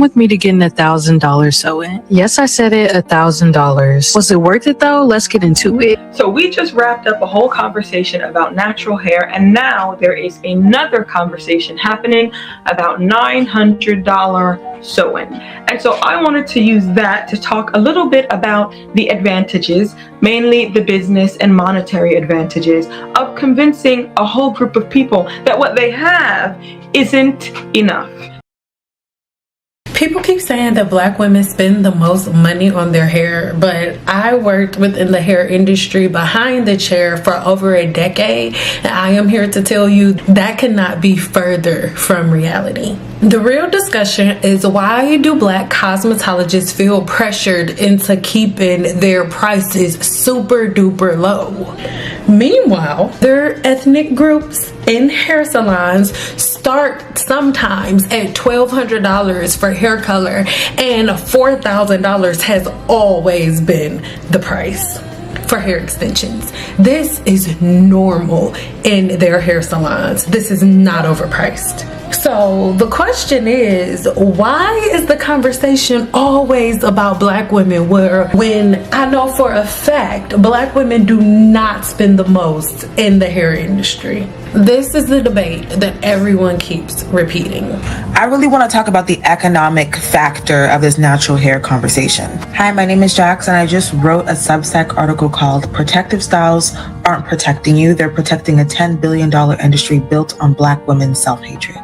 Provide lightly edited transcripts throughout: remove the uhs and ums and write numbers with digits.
with me to getting $1,000 sew-in. Yes, I said it, $1,000. Was it worth it though? Let's get into it. So we just wrapped up a whole conversation about natural hair, and now there is another conversation happening about $900 sew-in. And so I wanted to use that to talk a little bit about the advantages, mainly the business and monetary advantages of convincing a whole group of people that what they have isn't enough. People keep saying that Black women spend the most money on their hair, but I worked within the hair industry behind the chair for over a decade, and I am here to tell you that cannot be further from reality. The real discussion is, why do Black cosmetologists feel pressured into keeping their prices super duper low? Meanwhile, their ethnic groups in hair salons start sometimes at $1,200 for hair color, and $4,000 has always been the price for hair extensions. This is normal in their hair salons. This is not overpriced. So the question is, why is the conversation always about Black women, when I know for a fact Black women do not spend the most in the hair industry? This is the debate that everyone keeps repeating. I really want to talk about the economic factor of this natural hair conversation. Hi, my name is Jax, and I just wrote a Substack article called "Protective Styles Aren't Protecting You, They're Protecting a $10 billion industry built on Black women's self-hatred."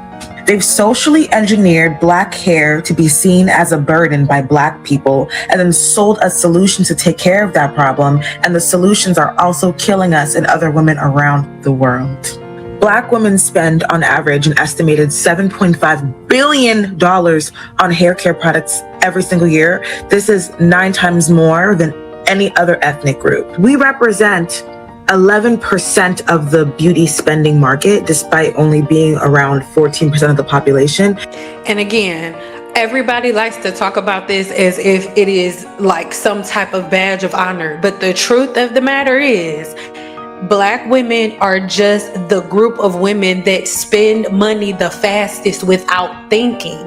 They've socially engineered Black hair to be seen as a burden by Black people, and then sold us solutions to take care of that problem, and the solutions are also killing us and other women around the world. Black women spend on average an estimated $7.5 billion on hair care products every single year. This is 9 times more than any other ethnic group. We represent 11% of the beauty spending market, despite only being around 14% of the population. And again, everybody likes to talk about this as if it is like some type of badge of honor. But the truth of the matter is, Black women are just the group of women that spend money the fastest without thinking.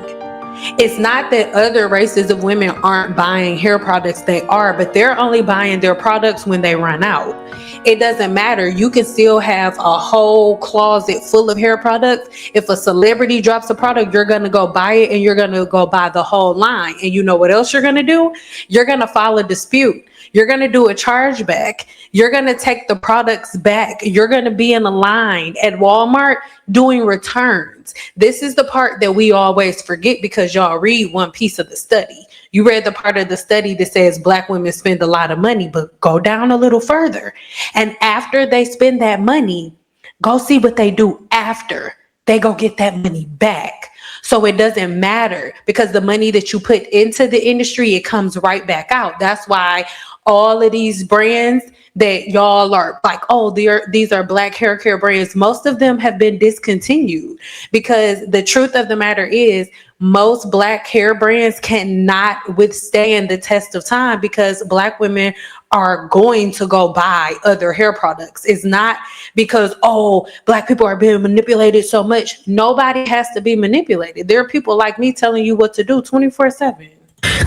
It's not that other races of women aren't buying hair products. They are, but they're only buying their products when they run out. It doesn't matter. You can still have a whole closet full of hair products. If a celebrity drops a product, you're going to go buy it, and you're going to go buy the whole line. And you know what else you're going to do? You're going to file a dispute. You're going to do a chargeback. You're going to take the products back. You're going to be in a line at Walmart doing returns. This is the part that we always forget, because y'all read one piece of the study. You read the part of the study that says Black women spend a lot of money, but go down a little further. And after they spend that money, go see what they do after. They go get that money back. So it doesn't matter, because the money that you put into the industry, it comes right back out. That's why all of these brands that y'all are like, oh, these are Black hair care brands, most of them have been discontinued, because the truth of the matter is, most Black hair brands cannot withstand the test of time, because Black women are going to go buy other hair products. It's not because, oh, Black people are being manipulated so much. Nobody has to be manipulated. There are people like me telling you what to do 24/7.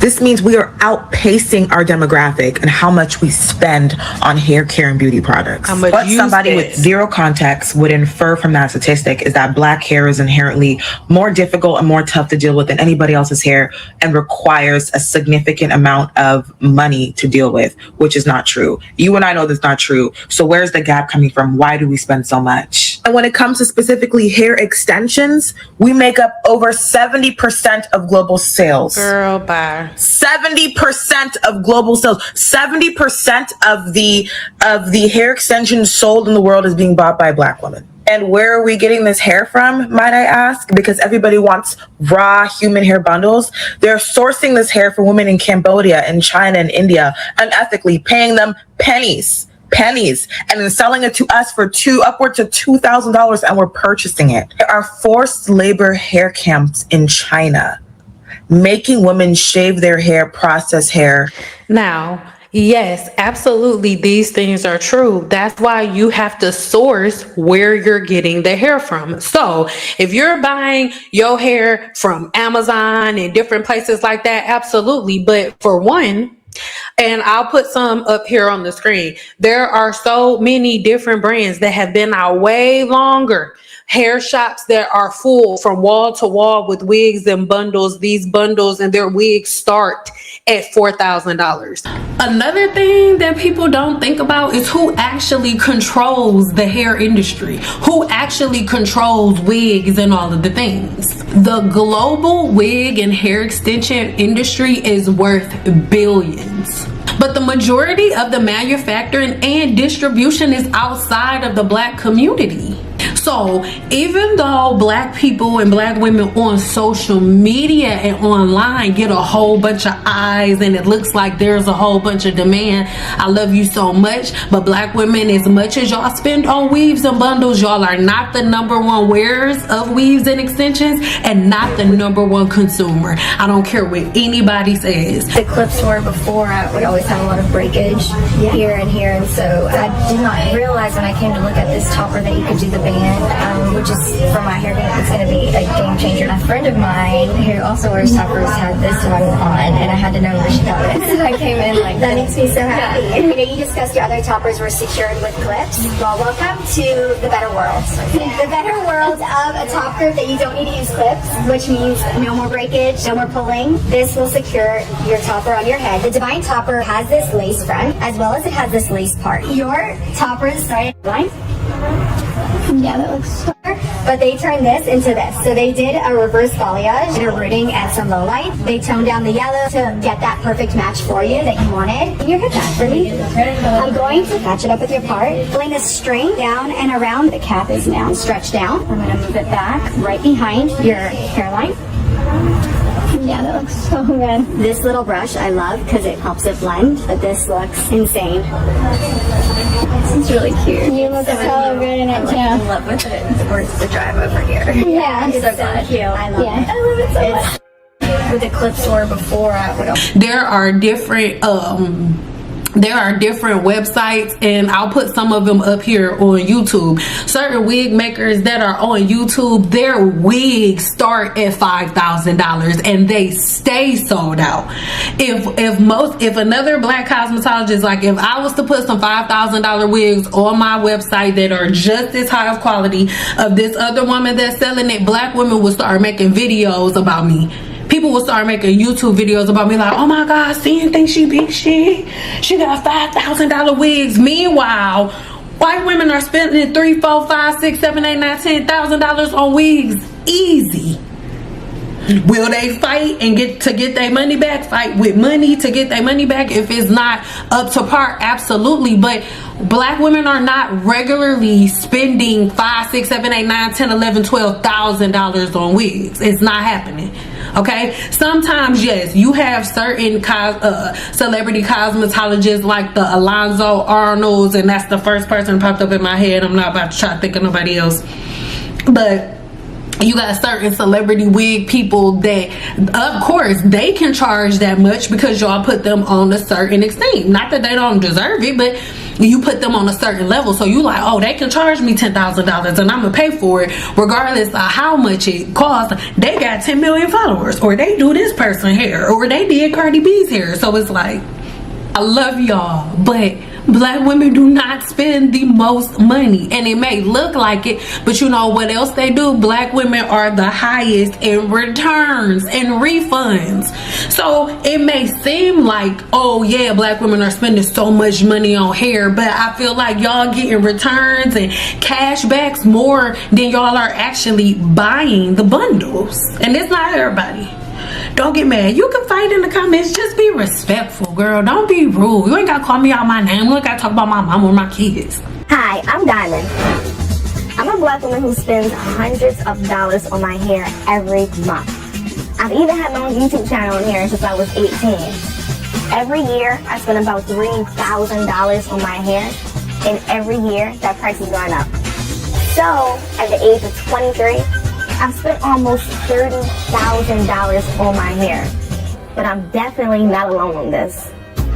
This means we are outpacing our demographic and how much we spend on hair care and beauty products. What somebody with zero context would infer from that statistic is that Black hair is inherently more difficult and more tough to deal with than anybody else's hair, and requires a significant amount of money to deal with, which is not true. You and I know that's not true. So where's the gap coming from? Why do we spend so much? And when it comes to specifically hair extensions, we make up over 70% of global sales. Girl, bye. 70% of global sales. 70% of the hair extensions sold in the world is being bought by Black women. And where are we getting this hair from, might I ask? Because everybody wants raw human hair bundles. They're sourcing this hair for women in Cambodia and China and India unethically, paying them pennies, and then selling it to us for upwards of $2,000, and we're purchasing it. There are forced labor hair camps in China, making women shave their hair, process hair. Now, Yes, absolutely. These things are true. That's why you have to source where you're getting the hair from. So if you're buying your hair from Amazon and different places like that, absolutely. But for one, and I'll put some up here on the screen, there are so many different brands that have been out way longer. Hair shops that are full from wall to wall with wigs and bundles. These bundles and their wigs start at $4,000. Another thing that people don't think about is who actually controls the hair industry, who actually controls wigs and all of the things. The global wig and hair extension industry is worth billions. But the majority of the manufacturing and distribution is outside of the Black community. So even though Black people and Black women on social media and online get a whole bunch of eyes and it looks like there's a whole bunch of demand, I love you so much, but Black women, as much as y'all spend on weaves and bundles, y'all are not the #1 wearers of weaves and extensions and not the #1 consumer. I don't care what anybody says. The clips were before, I would always have a lot of breakage here and here, and so I did not realize when I came to look at this topper that you could do the band, which is for my hair, it's going to be a game changer. A friend of mine who also wears toppers had this one on, and I had to know where she got it. So I came in like that. Makes me so happy. And you know, you discussed your other toppers were secured with clips. Well, welcome to the better world. The better world of a topper that you don't need to use clips, which means no more breakage, no more pulling. This will secure your topper on your head. The Divine topper has this lace front as well as it has this lace part. Your toppers, sorry, line. Yeah, that looks star. But they turned this into this. So they did a reverse balayage, did a rooting and some low light. They toned down the yellow to get that perfect match for you that you wanted. And your hair back for me. I'm going to match it up with your part. Pulling this string down and around. The cap is now stretched down. I'm going to move it back right behind your hairline. Yeah, that looks so good. This little brush I love because it helps it blend, but this looks insane. This is really cute. You look so good in it too. I'm in love with it. Where's the drive over here? Yeah, it's so cute. I love it. I love it so much. With the clips were before, I would. There are different websites, and I'll put some of them up here on YouTube. Certain wig makers that are on YouTube, their wigs start at $5,000 and they stay sold out. If another Black cosmetologist, like if I was to put some $5,000 wigs on my website that are just as high of quality of this other woman that's selling it, Black women will start making videos about me. People will start making YouTube videos about me like, oh my God, Cyn thinks she big shit. She got $5,000 wigs. Meanwhile, white women are spending $3, $4, $5, $6, $7, $8, $9, $10,000 on wigs. Easy. Will they fight and get their money back? Fight with money to get their money back if it's not up to par? Absolutely. But Black women are not regularly spending $5, $6, $7, $8, $9, $10, $11, $12,000 on wigs. It's not happening. Okay, sometimes yes, you have certain celebrity cosmetologists like the Alonzo Arnolds, and that's the first person that popped up in my head. I'm not about to try to think of nobody else, but you got certain celebrity wig people that of course they can charge that much because y'all put them on a certain extent. Not that they don't deserve it, but you put them on a certain level, so you like, oh, they can charge me $10,000 and I'm gonna pay for it regardless of how much it costs. They got 10 million followers, or they do this person hair, or they did Cardi B's hair. So it's like, I love y'all, but Black women do not spend the most money, and it may look like it, but you know what else they do? Black women are the highest in returns and refunds. So it may seem like, oh yeah, Black women are spending so much money on hair, but I feel like y'all getting returns and cashbacks more than y'all are actually buying the bundles. And it's not everybody. Don't get mad. You can fight in the comments. Just be respectful, girl. Don't be rude. You ain't gotta call me out my name. You ain't gotta talk about my mom or my kids. Hi, I'm Diamond. I'm a Black woman who spends hundreds of dollars on my hair every month. I've even had my own YouTube channel on here since I was 18. Every year, I spend about $3,000 on my hair, and every year, that price is going up. So, at the age of 23, I've spent almost $30,000 on my hair, but I'm definitely not alone on this.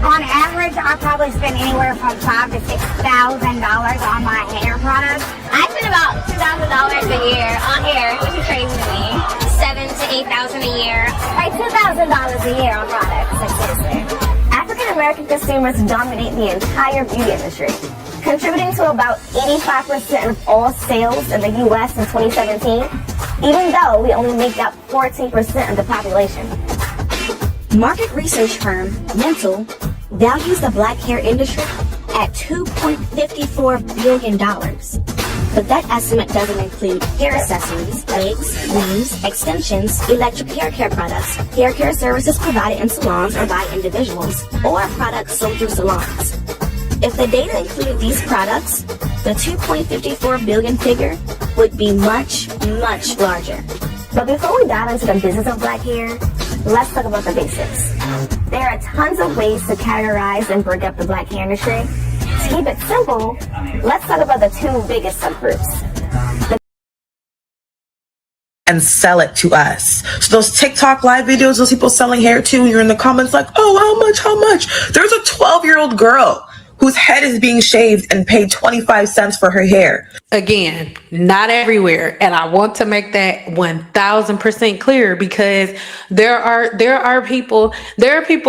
On average, I probably spend anywhere from $5,000 to $6,000 on my hair products. I spend about $2,000 a year on hair, which is crazy to me. $7,000 to $8,000 a year. Like $2,000 a year on products, like seriously. African American consumers dominate the entire beauty industry, contributing to about 85% of all sales in the U.S. in 2017, even though we only make up 14% of the population. Market research firm Mental values the black hair industry at $2.54 billion. But that estimate doesn't include hair accessories, wigs, weaves, extensions, electric hair care products, hair care services provided in salons or by individuals, or products sold through salons. If the data included these products, the $2.54 billion figure would be much, much larger. But before we dive into the business of black hair, let's talk about the basics. There are tons of ways to categorize and break up the black hair industry. To keep it simple, let's talk about the two biggest subgroups. And sell it to us. So those TikTok live videos, those people selling hair too, and you're in the comments like, oh, how much? There's a 12-year-old girl whose head is being shaved and paid 25 cents for her hair. Again, not everywhere, and I want to make that 1000% clear, because there are people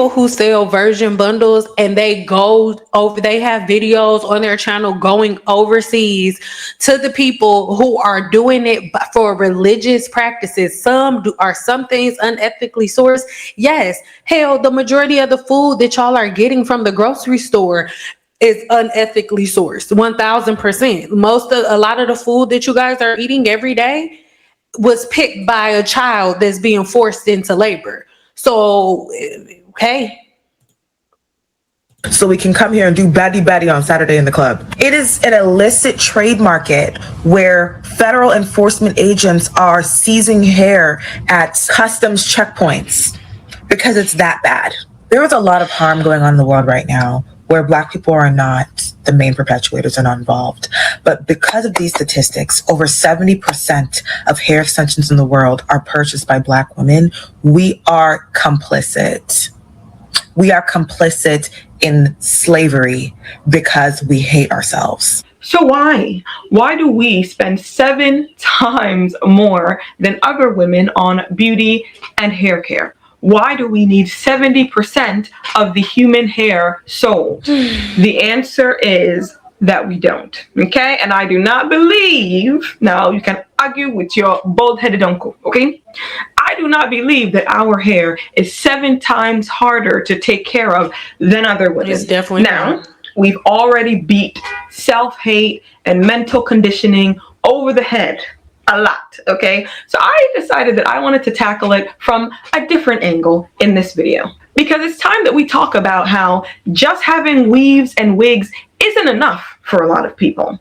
who sell version bundles, and they have videos on their channel going overseas to the people who are doing it for religious practices. Some things unethically sourced. Yes, hell, the majority of the food that y'all are getting from the grocery store is unethically sourced. 1000%. A lot of the food that you guys are eating every day was picked by a child that's being forced into labor. So, hey. So we can come here and do baddie on Saturday in the club. It is an illicit trade market where federal enforcement agents are seizing hair at customs checkpoints because it's that bad. There is a lot of harm going on in the world right now where Black people are not the main perpetuators and not involved. But because of these statistics, over 70% of hair extensions in the world are purchased by Black women. We are complicit. We are complicit in slavery because we hate ourselves. So why? Why do we spend 7 times more than other women on beauty and hair care? Why do we need 70% of the human hair sold? The answer is that we don't. Okay? And I do not believe, now you can argue with your bald-headed uncle, okay? I do not believe that our hair is 7 times harder to take care of than other women. It's definitely now, we've already beat self-hate and mental conditioning over the head a lot, okay? So I decided that I wanted to tackle it from a different angle in this video, because it's time that we talk about how just having weaves and wigs isn't enough for a lot of people.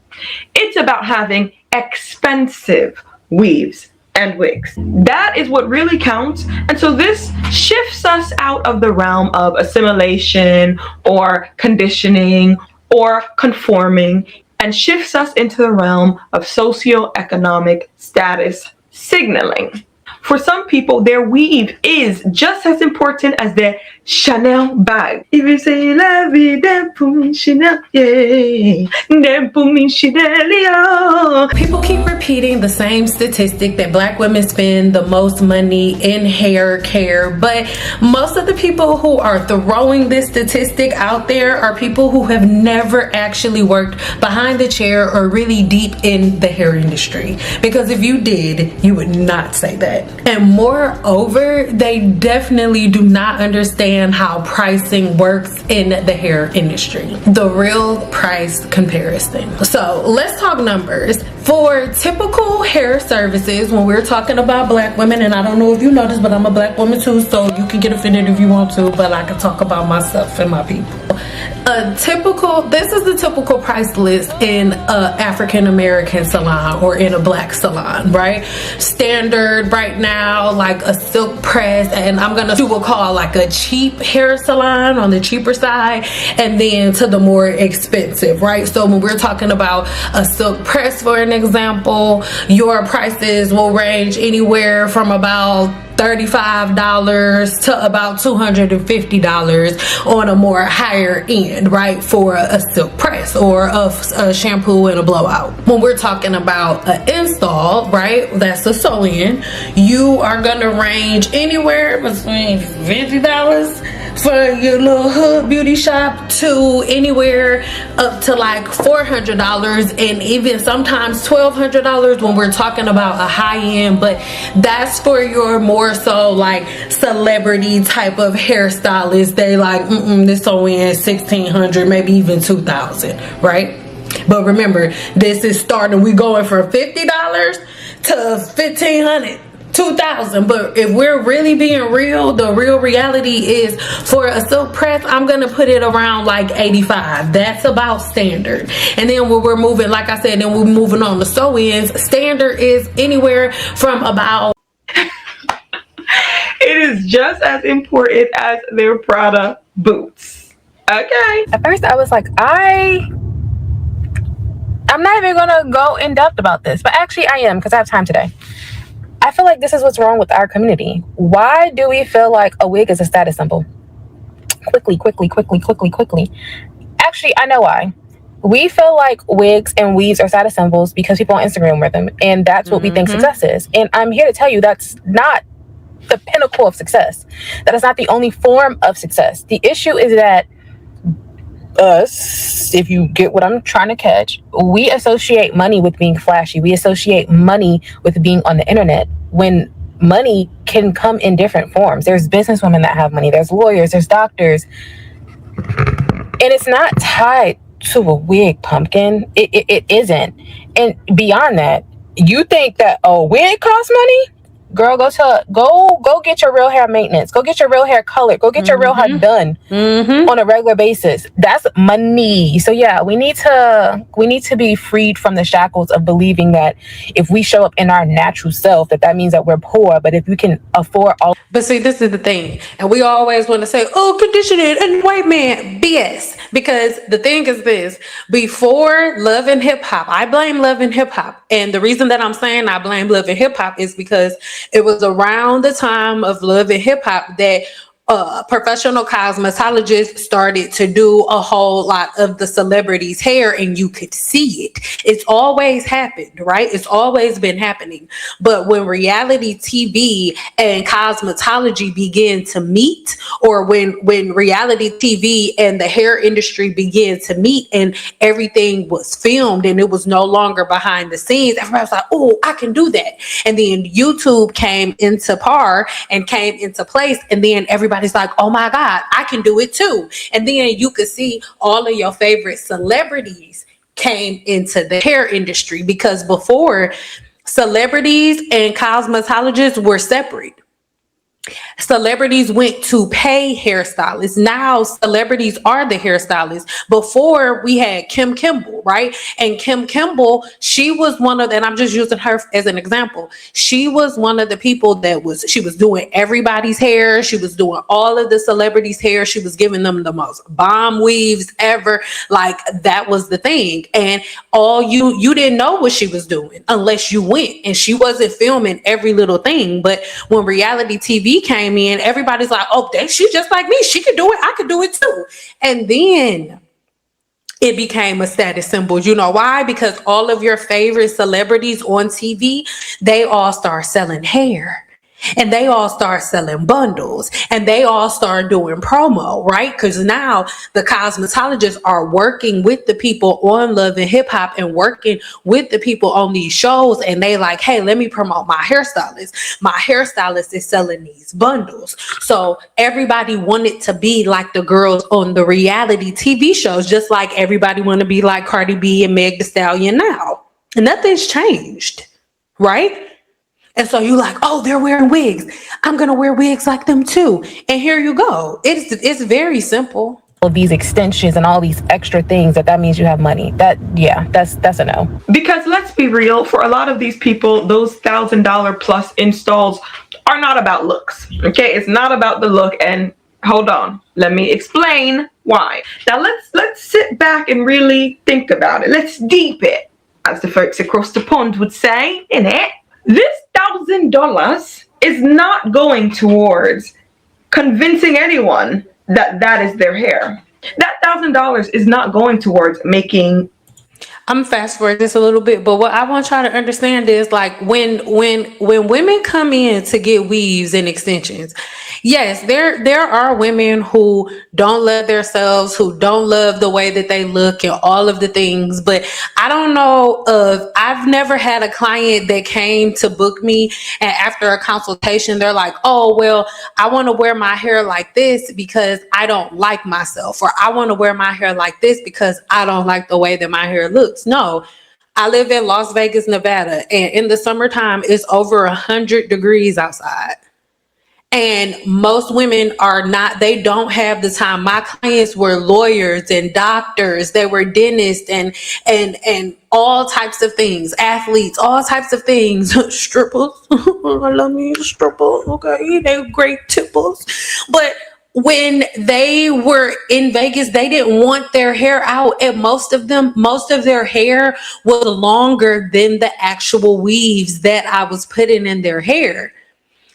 It's about having expensive weaves and wigs. That is what really counts. And so this shifts us out of the realm of assimilation or conditioning or conforming, and shifts us into the realm of socioeconomic status signaling. For some people, their weave is just as important as their Chanel bag. If you say la vie d'un pour Chanel, yeah, d'un pour Chanel. People keep repeating the same statistic that Black women spend the most money in hair care, but most of the people who are throwing this statistic out there are people who have never actually worked behind the chair or really deep in the hair industry. Because if you did, you would not say that. And moreover, they definitely do not understand how pricing works in the hair industry. The real price comparison. So let's talk numbers. For typical hair services, when we're talking about Black women, and I don't know if you know this, but I'm a Black woman too, so you can get offended if you want to, but I can talk about myself and my people. This is the typical price list in a African American salon or in a Black salon, right? Standard right now, like a silk press, and I'm gonna do what we call like a cheap hair salon on the cheaper side, and then to the more expensive, right? So when we're talking about a silk press, for an example, your prices will range anywhere from about $35 to about $250 on a more higher end, right, for a silk press or a shampoo and a blowout. When we're talking about an install, right, that's a sew-in, you are gonna range anywhere between $50 for your little hood beauty shop to anywhere up to like $400 and even sometimes $1,200 when we're talking about a high end. But that's for your more so like celebrity type of hairstylist. They like this sew-in $1,600, maybe even $2,000, right? But remember, this is starting, we going from $50 to $1,500, $2,000. But if we're really being real, the real reality is for a silk press, I'm gonna put it around like $85. That's about standard. And then when we're moving, like I said, then we're moving on to sew-ins. Standard is anywhere from about It is just as important as their Prada boots. Okay. At first I was like, I'm not even gonna go in depth about this, but actually I am, because I have time today. I feel like this is what's wrong with our community. Why do we feel like a wig is a status symbol? Quickly. Actually, I know why. We feel like wigs and weaves are status symbols because people on Instagram wear them, and that's what we think success is. And I'm here to tell you that's not the pinnacle of success. That is not the only form of success. The issue is that us, if you get what I'm trying to catch, we associate money with being flashy. We associate money with being on the internet, when money can come in different forms. There's businesswomen that have money, there's lawyers, there's doctors, and it's not tied to a wig, pumpkin. It isn't. And beyond that, you think that a wig costs money? Girl, go get your real hair maintenance. Go get your real hair colored. Go get your real hair done on a regular basis. That's money. So yeah, we need to be freed from the shackles of believing that if we show up in our natural self, that means that we're poor. But if we can afford all. But see, this is the thing. And we always want to say, oh, conditioning and white man, BS. Because the thing is this, before Love and Hip Hop, I blame Love and Hip Hop. And the reason that I'm saying I blame Love and Hip Hop is because it was around the time of Love and Hip Hop that professional cosmetologists started to do a whole lot of the celebrities' hair, and you could see it. It's always happened, right? It's always been happening. But when reality TV and cosmetology began to meet, or when reality TV and the hair industry began to meet and everything was filmed and it was no longer behind the scenes, everybody was like, oh, I can do that. And then YouTube came into par and came into place, and then everybody's like, oh my God, I can do it too. And then you could see all of your favorite celebrities came into the hair industry, because before, celebrities and cosmetologists were separate. Celebrities went to pay hairstylists. Now celebrities are the hairstylists. Before, we had Kim Kimble, right? And Kim Kimble, she was one of, and I'm just using her as an example. She was one of the people she was doing everybody's hair. She was doing all of the celebrities' hair. She was giving them the most bomb weaves ever. Like, that was the thing. And you didn't know what she was doing unless you went, and she wasn't filming every little thing. But when reality TV came in, everybody's like, oh, she's just like me. She can do it. I can do it too. And then it became a status symbol. You know why? Because all of your favorite celebrities on TV, they all start selling hair. And they all start selling bundles, and they all start doing promo, right? Because now the cosmetologists are working with the people on Love and Hip Hop and working with the people on these shows. And they like, hey, let me promote my hairstylist. My hairstylist is selling these bundles. So everybody wanted to be like the girls on the reality TV shows, just like everybody want to be like Cardi B and Meg Thee Stallion now. And nothing's changed, right? And so you like, oh, they're wearing wigs. I'm going to wear wigs like them too. And here you go. It's very simple. All these extensions and all these extra things, that means you have money. That's a no. Because let's be real, for a lot of these people, those $1,000 plus installs are not about looks. Okay, it's not about the look. And hold on, let me explain why. Now let's sit back and really think about it. Let's deep it, as the folks across the pond would say, innit? This $1,000 is not going towards convincing anyone that that is their hair. That $1,000 is not going towards making. I'm fast forward this a little bit, but what I want y'all to understand is like when women come in to get weaves and extensions, yes, there are women who don't love themselves, who don't love the way that they look and all of the things. But I don't know I've never had a client that came to book me and after a consultation, they're like, oh, well, I want to wear my hair like this because I don't like myself, or I want to wear my hair like this because I don't like the way that my hair looks. No, I live in Las Vegas, Nevada, and in the summertime, it's over 100 degrees outside. And most women they don't have the time. My clients were lawyers and doctors, they were dentists and all types of things, athletes, all types of things, strippers. I love me a stripper, okay, they're great tippers. But when they were in Vegas, they didn't want their hair out, and most of their hair was longer than the actual weaves that I was putting in their hair.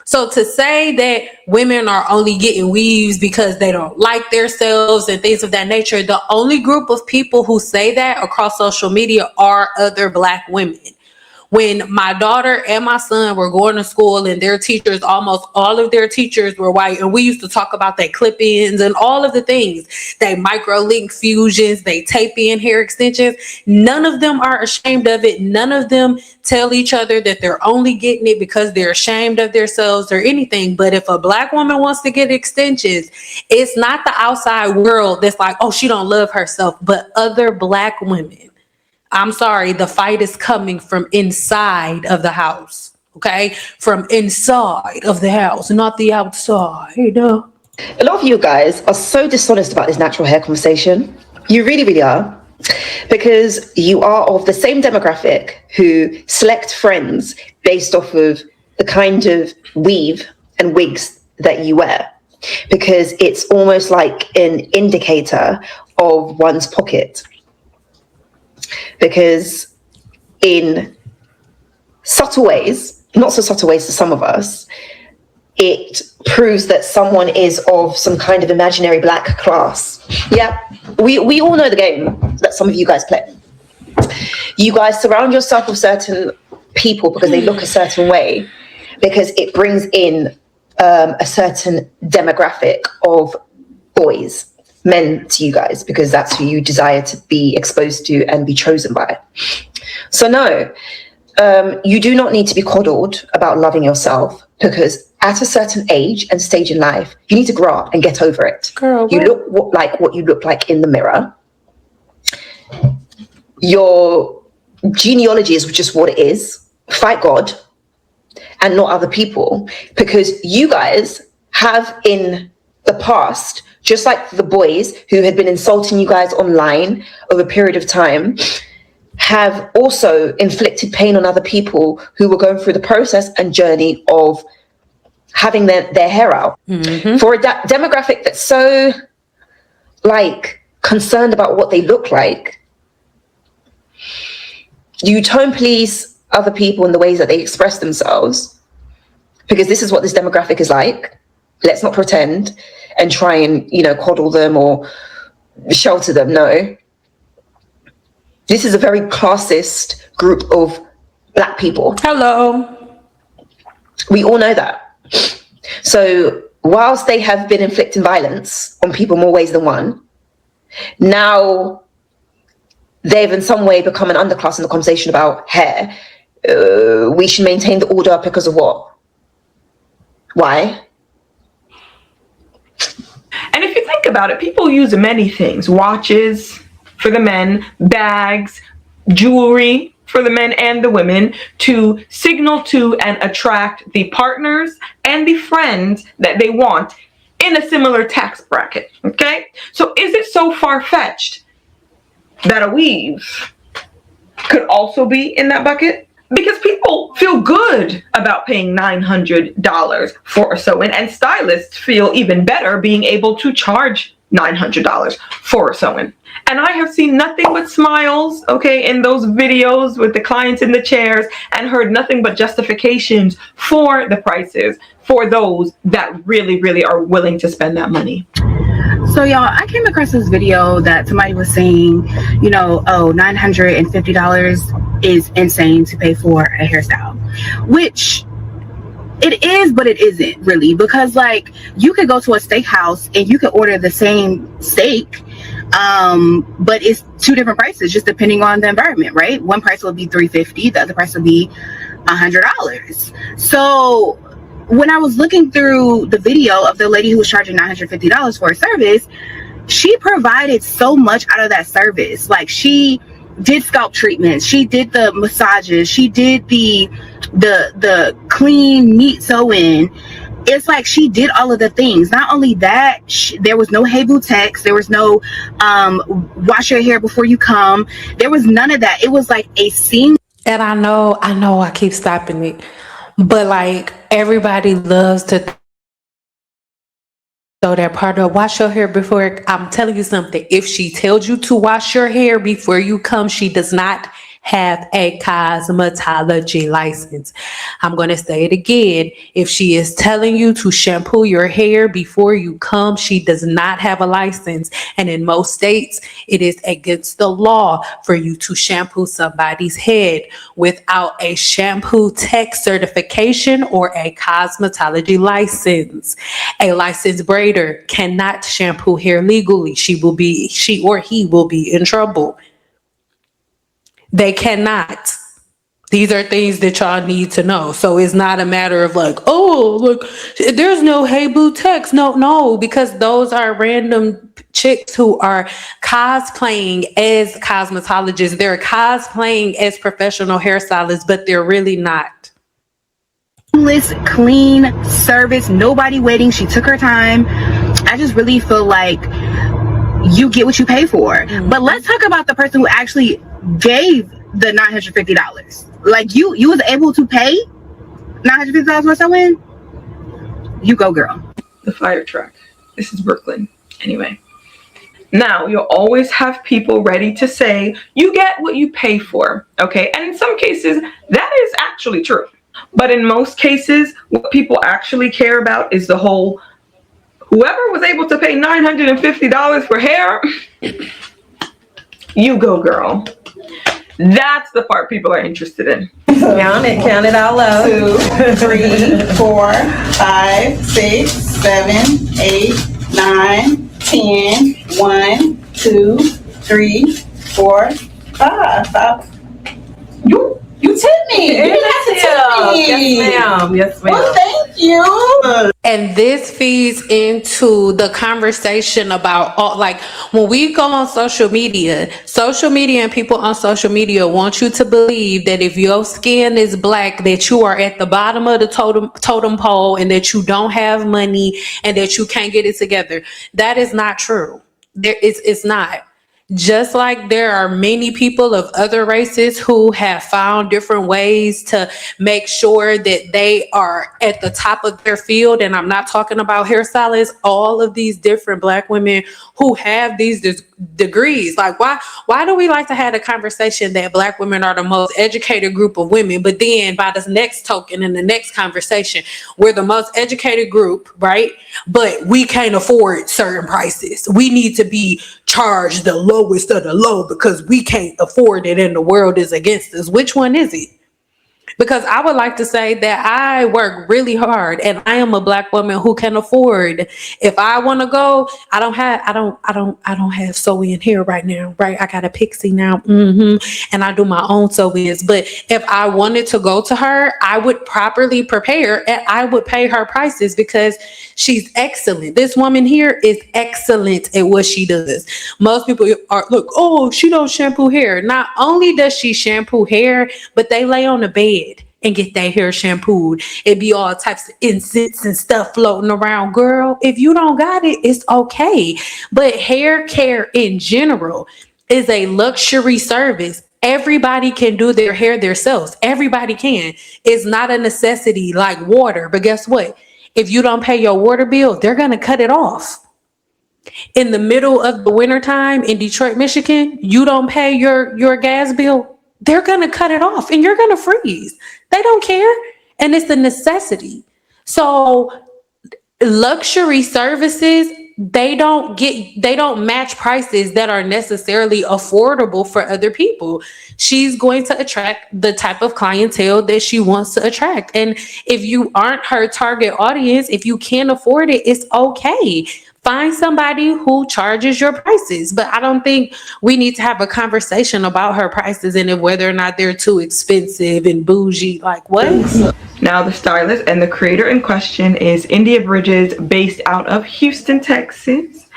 So to say that women are only getting weaves because they don't like themselves and things of that nature, the only group of people who say that across social media are other Black women. When my daughter and my son were going to school and their teachers, almost all of their teachers were white, and we used to talk about their clip-ins and all of the things, they micro-link fusions, they tape-in hair extensions. None of them are ashamed of it. None of them tell each other that they're only getting it because they're ashamed of themselves or anything. But if a Black woman wants to get extensions, it's not the outside world that's like, oh, she don't love herself, but other Black women. I'm sorry, the fight is coming from inside of the house, okay? From inside of the house, not the outside. A lot of you guys are so dishonest about this natural hair conversation. You really, really are. Because you are of the same demographic who select friends based off of the kind of weave and wigs that you wear. Because it's almost like an indicator of one's pocket. Because in subtle ways, not so subtle ways to some of us, it proves that someone is of some kind of imaginary Black class. Yeah, we all know the game that some of you guys play. You guys surround yourself with certain people because they look a certain way, because it brings in a certain demographic of boys, men to you guys, because that's who you desire to be exposed to and be chosen by. So no, you do not need to be coddled about loving yourself, because at a certain age and stage in life, you need to grow up and get over it. Girl, you look like what you look like in the mirror. Your genealogy is just what it is. Fight God and not other people, because you guys have in the past, just like the boys who had been insulting you guys online over a period of time, have also inflicted pain on other people who were going through the process and journey of having their hair out. Mm-hmm. For a demographic that's so concerned about what they look like, you tone police other people in the ways that they express themselves, because this is what this demographic is like. Let's not pretend and try and, coddle them or shelter them. No. This is a very classist group of Black people. Hello. We all know that. So whilst they have been inflicting violence on people more ways than one, now they've in some way become an underclass in the conversation about hair. We should maintain the order because of what? Why? And if you think about it, people use many things: watches for the men, bags, jewelry for the men and the women, to signal to and attract the partners and the friends that they want in a similar tax bracket. Okay? So is it so far-fetched that a weave could also be in that bucket? Because people feel good about paying $900 for a sew-in, and stylists feel even better being able to charge $900 for a sew-in. And I have seen nothing but smiles, okay, in those videos with the clients in the chairs, and heard nothing but justifications for the prices for those that really, really are willing to spend that money. So y'all, I came across this video that somebody was saying, you know, oh, $950 is insane to pay for a hairstyle, which it is, but it isn't really, because like you could go to a steakhouse and you could order the same steak, but it's two different prices just depending on the environment, right? One price will be $350, the other price will be $100. So when I was looking through the video of the lady who was charging $950 for a service, she provided so much out of that service. Like, she did scalp treatments, she did the massages, she did the clean, neat sew-in. It's like she did all of the things. Not only that, there was no hey boo text, there was no wash your hair before you come, there was none of that. It was like a seamless. And I know I keep stopping it, but like everybody loves to throw that part of wash your hair before. I'm telling you something. If she tells you to wash your hair before you come, she does not have a cosmetology license. I'm going to say it again. If she is telling you to shampoo your hair before you come, she does not have a license. And in most states, it is against the law for you to shampoo somebody's head without a shampoo tech certification or a cosmetology license. A licensed braider cannot shampoo hair legally. She or he will be in trouble. They cannot. These are things that y'all need to know. So it's not a matter of like, oh, look, there's no hey boo text. No, because those are random chicks who are cosplaying as cosmetologists. They're cosplaying as professional hairstylists, but they're really not. Clean service, nobody waiting. She took her time. I just really feel like you get what you pay for. Mm-hmm. But let's talk about the person who actually gave the $950. Like, you was able to pay $950 for someone? You go, girl. The fire truck. This is Brooklyn. Anyway. Now, you'll always have people ready to say, you get what you pay for. Okay? And in some cases, that is actually true. But in most cases, what people actually care about is the whole, whoever was able to pay $950 for hair, you go, girl. That's the part people are interested in. Count it out loud. 2, 3, 4, 5, 6, 7, 8, 9, 10. 1, 2, 3, 4, 5. You tipped me. You didn't have to tip me. Yes, ma'am. Well, thank you. And this feeds into the conversation about all, like, when we go on social media and people on social media want you to believe that if your skin is black, that you are at the bottom of the totem pole and that you don't have money and that you can't get it together. That is not true. It's not. Just like there are many people of other races who have found different ways to make sure that they are at the top of their field. And I'm not talking about hairstylists, all of these different Black women who have these degrees. Like, why do we like to have a conversation that Black women are the most educated group of women, but then by this next token in the next conversation, we're the most educated group, right? But we can't afford certain prices. We need to be charged the lowest of the low because we can't afford it and the world is against us. Which one is it? Because I would like to say that I work really hard and I am a Black woman who can afford. If I want to go, I don't have sew-in here right now, right? I got a pixie now, and I do my own sew-ins. But if I wanted to go to her, I would properly prepare and I would pay her prices because she's excellent. This woman here is excellent at what she does. Most people are, look, oh, she don't shampoo hair. Not only does she shampoo hair, but they lay on the bed and get their hair shampooed. It be all types of incense and stuff floating around. Girl, if you don't got it, it's okay. But hair care in general is a luxury service. Everybody can do their hair themselves. Everybody can. It's not a necessity like water. But guess what? If you don't pay your water bill, they're going to cut it off. in the middle of the wintertime in Detroit, Michigan, you don't pay your gas bill, they're going to cut it off and you're going to freeze. They don't care. And it's a necessity. So luxury services, they don't match prices that are necessarily affordable for other people. She's going to attract the type of clientele that she wants to attract. And if you aren't her target audience, if you can't afford it, it's okay. Find somebody who charges your prices. But I don't think we need to have a conversation about her prices and whether or not they're too expensive and bougie. Like, what? Now, the stylist and the creator in question is India Bridges, based out of Houston, Texas.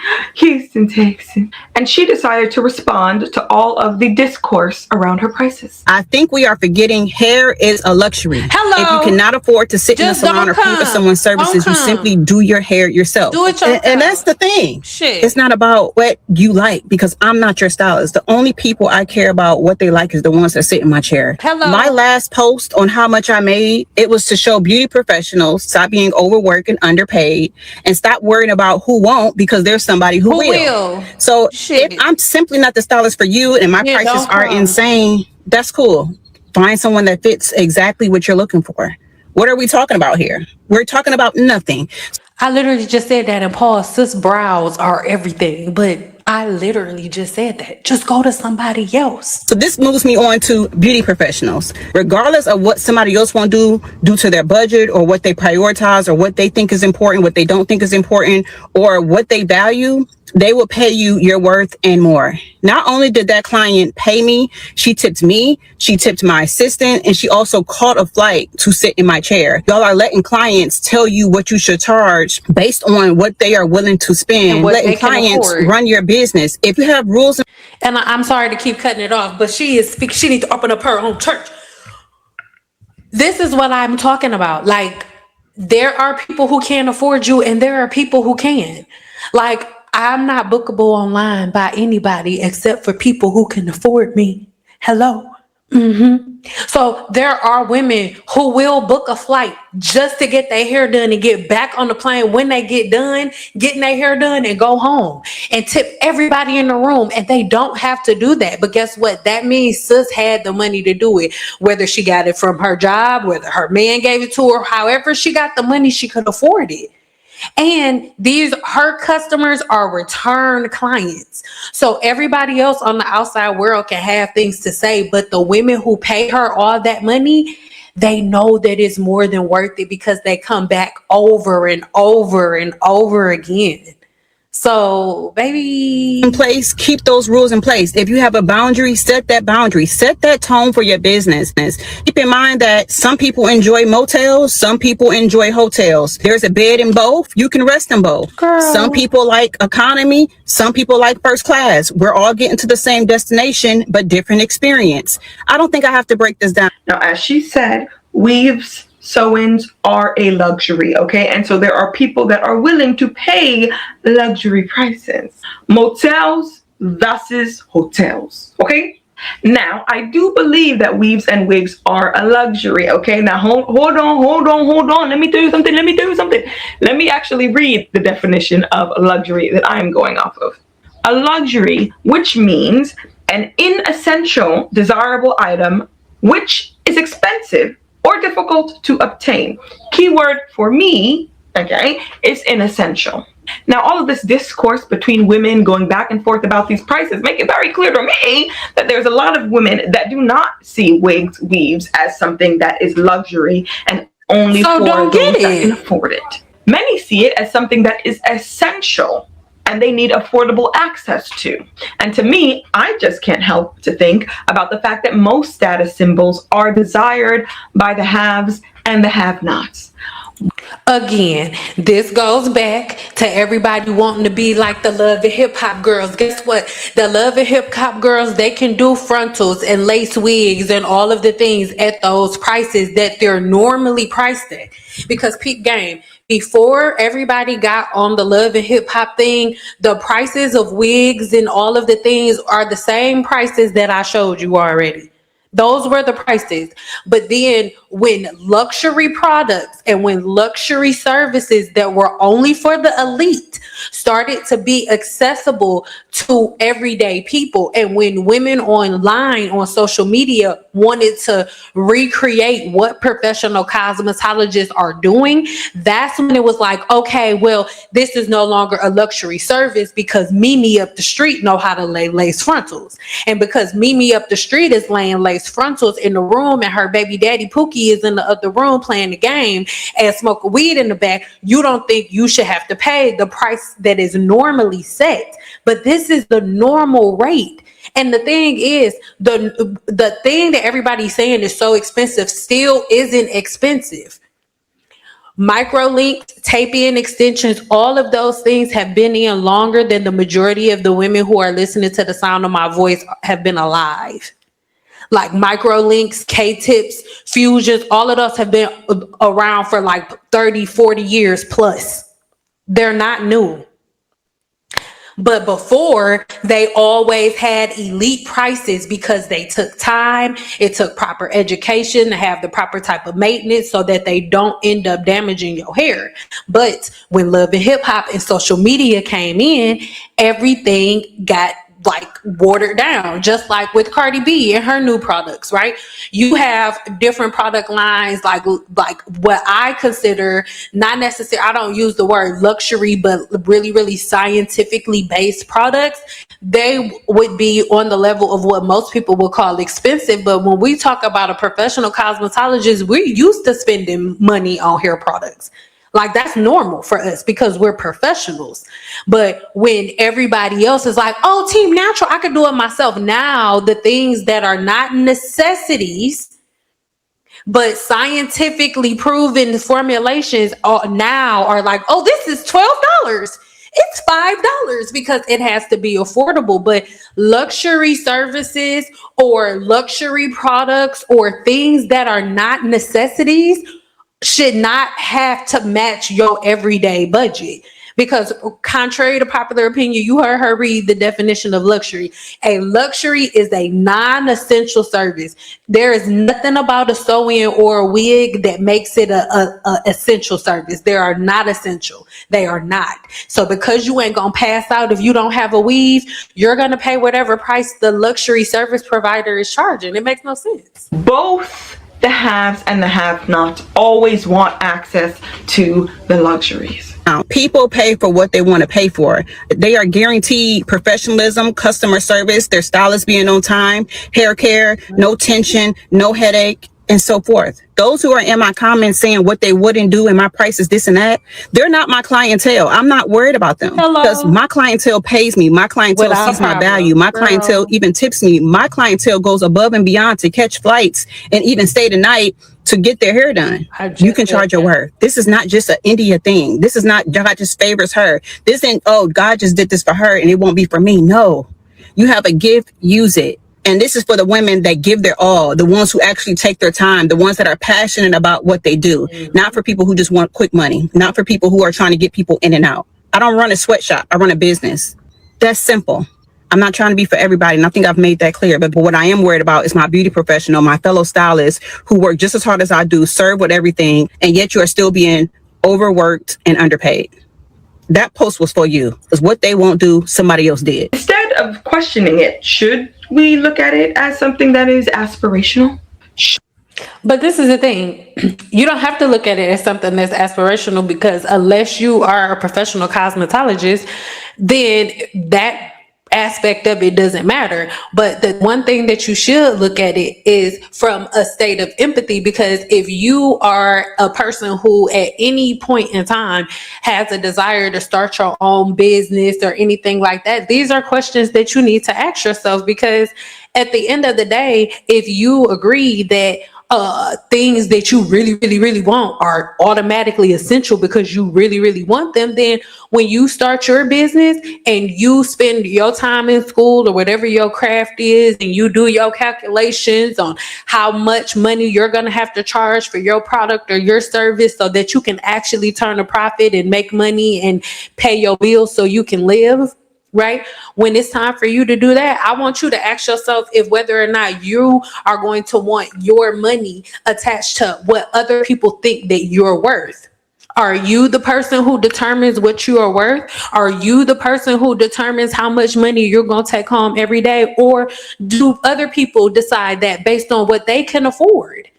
And she decided to respond to all of the discourse around her prices. I think we are forgetting hair is a luxury. Hello. If you cannot afford to sit in a Just salon or pay for someone's services, you simply do your hair yourself. Do it yourself. And that's the thing. Shit. It's not about what you like, because I'm not your stylist. The only people I care about what they like is the ones that sit in my chair. Hello. My last post on how much I made, it was to show beauty professionals stop being overworked and underpaid and stop worrying about who won't, because there's somebody who will. So if I'm simply not the stylist for you and my prices are insane, that's cool. Find someone that fits exactly what you're looking for. What are we talking about here? We're talking about nothing. I literally just said that, and Paul, sis brows are everything, but I literally just said that. Just go to somebody else. So this moves me on to beauty professionals. Regardless of what somebody else won't do due to their budget or what they prioritize or what they think is important, what they don't think is important, or what they value, they will pay you your worth and more. Not only did that client pay me, she tipped my assistant, and she also caught a flight to sit in my chair. Y'all are letting clients tell you what you should charge based on what they are willing to spend, letting clients run your business. If you have rules. And I'm sorry to keep cutting it off, but she needs to open up her own church. This is what I'm talking about. Like, there are people who can't afford you and there are people who can. Like, I'm not bookable online by anybody except for people who can afford me. Hello. So there are women who will book a flight just to get their hair done and get back on the plane when they get done getting their hair done and go home and tip everybody in the room. And they don't have to do that. But guess what? That means sis had the money to do it, whether she got it from her job, whether her man gave it to her, however she got the money, she could afford it. And her customers are return clients. So everybody else on the outside world can have things to say, but the women who pay her all that money, they know that it's more than worth it because they come back over and over and over again. So, baby, in place, keep those rules in place. If you have a boundary, set that boundary, set that tone for your business. Keep in mind that some people enjoy motels, some people enjoy hotels. There's a bed in both. You can rest in both. Girl. Some people like economy, some people like first class. We're all getting to the same destination, but different experience. I don't think I have to break this down. Now, as she said, weaves, sew-ins are a luxury, okay? And so there are people that are willing to pay luxury prices. Motels versus hotels, okay? Now, I do believe that weaves and wigs are a luxury, okay? Now, hold on. Let me tell you something. Let me actually read the definition of luxury that I am going off of. A luxury, which means an inessential, desirable item, which is expensive or difficult to obtain. Keyword for me, okay, is inessential. Now, all of this discourse between women going back and forth about these prices make it very clear to me that there's a lot of women that do not see wigs, weaves as something that is luxury and only for those that can afford it. Many see it as something that is essential and they need affordable access to. And to me, I just can't help to think about the fact that most status symbols are desired by the haves and the have-nots. Again, this goes back to everybody wanting to be like the Love and Hip Hop girls. Guess what? The Love and Hip Hop girls, they can do frontals and lace wigs and all of the things at those prices that they're normally priced at. Because peep game, before everybody got on the Love and Hip Hop thing, the prices of wigs and all of the things are the same prices that I showed you already. Those were the prices. But then when luxury products and when luxury services that were only for the elite started to be accessible to everyday people, and when women online on social media wanted to recreate what professional cosmetologists are doing, that's when it was like, okay, well, this is no longer a luxury service because Mimi up the street know how to lay lace frontals. And because Mimi up the street is laying lace frontals in the room and her baby daddy Pookie is in the other room playing the game and smoking weed in the back, you don't think you should have to pay the price that is normally set. But this is the normal rate. And the thing is, the thing that everybody's saying is so expensive still isn't expensive. Micro links, tape-in extensions, all of those things have been in longer than the majority of the women who are listening to the sound of my voice have been alive. Like micro links, K-tips, fusions, all of those have been around for like 30, 40 years plus. They're not new. But before, they always had elite prices because they took time. It took proper education to have the proper type of maintenance so that they don't end up damaging your hair. But when Love and Hip Hop and social media came in, everything got like watered down, just like with Cardi B and her new products, right? You have different product lines, like what I consider not necessarily, I don't use the word luxury, but really, really scientifically based products. They would be on the level of what most people would call expensive. But when we talk about a professional cosmetologist, we're used to spending money on hair products. Like that's normal for us because we're professionals. But when everybody else is like, oh, Team Natural, I could do it myself. Now the things that are not necessities, but scientifically proven formulations are like, oh, this is $12. It's $5 because it has to be affordable. But luxury services or luxury products or things that are not necessities should not have to match your everyday budget. Because contrary to popular opinion, you heard her read the definition of luxury. A luxury is a non-essential service. There is nothing about a sew-in or a wig that makes it a essential service. They are not essential. They are not. So because you ain't gonna pass out if you don't have a weave, you're gonna pay whatever price the luxury service provider is charging. It makes no sense. Both the haves and the have-nots always want access to the luxuries. People pay for what they want to pay for. They are guaranteed professionalism, customer service, their stylists being on time, hair care, no tension, no headache, and so forth. Those who are in my comments saying what they wouldn't do and my price is this and that, they're not my clientele. I'm not worried about them because my clientele pays me. My clientele sees my value. My clientele even tips me. My clientele goes above and beyond to catch flights and even stay the night to get their hair done. You can charge your worth. This is not just an India thing. This is not God just favors her. This ain't, oh, God just did this for her and it won't be for me. No, you have a gift, use it. And this is for the women that give their all, the ones who actually take their time, the ones that are passionate about what they do, not for people who just want quick money, not for people who are trying to get people in and out. I don't run a sweatshop. I run a business. That's simple. I'm not trying to be for everybody, and I think I've made that clear. But what I am worried about is my beauty professional, my fellow stylists who work just as hard as I do, serve with everything, and yet you are still being overworked and underpaid. That post was for you, because what they won't do, somebody else did. Instead of questioning it, should we look at it as something that is aspirational? But this is the thing. You don't have to look at it as something that's aspirational, because unless you are a professional cosmetologist, then that aspect of it doesn't matter. But the one thing that you should look at it is from a state of empathy, because if you are a person who at any point in time has a desire to start your own business or anything like that, these are questions that you need to ask yourself, because at the end of the day, if you agree that things that you really, really, really want are automatically essential because you really, really want them, then when you start your business and you spend your time in school or whatever your craft is, and you do your calculations on how much money you're going to have to charge for your product or your service so that you can actually turn a profit and make money and pay your bills so you can live, right? When it's time for you to do that, I want you to ask yourself if whether or not you are going to want your money attached to what other people think that you're worth. Are you the person who determines what you are worth? Are you the person who determines how much money you're going to take home every day? Or do other people decide that based on what they can afford?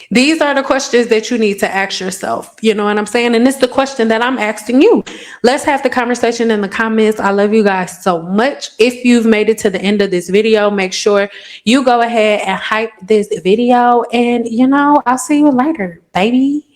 These are the questions that you need to ask yourself. You know what I'm saying? And it's the question that I'm asking you. Let's have the conversation in the comments. I love you guys so much. If you've made it to the end of this video, make sure you go ahead and hype this video. And, you know, I'll see you later, baby.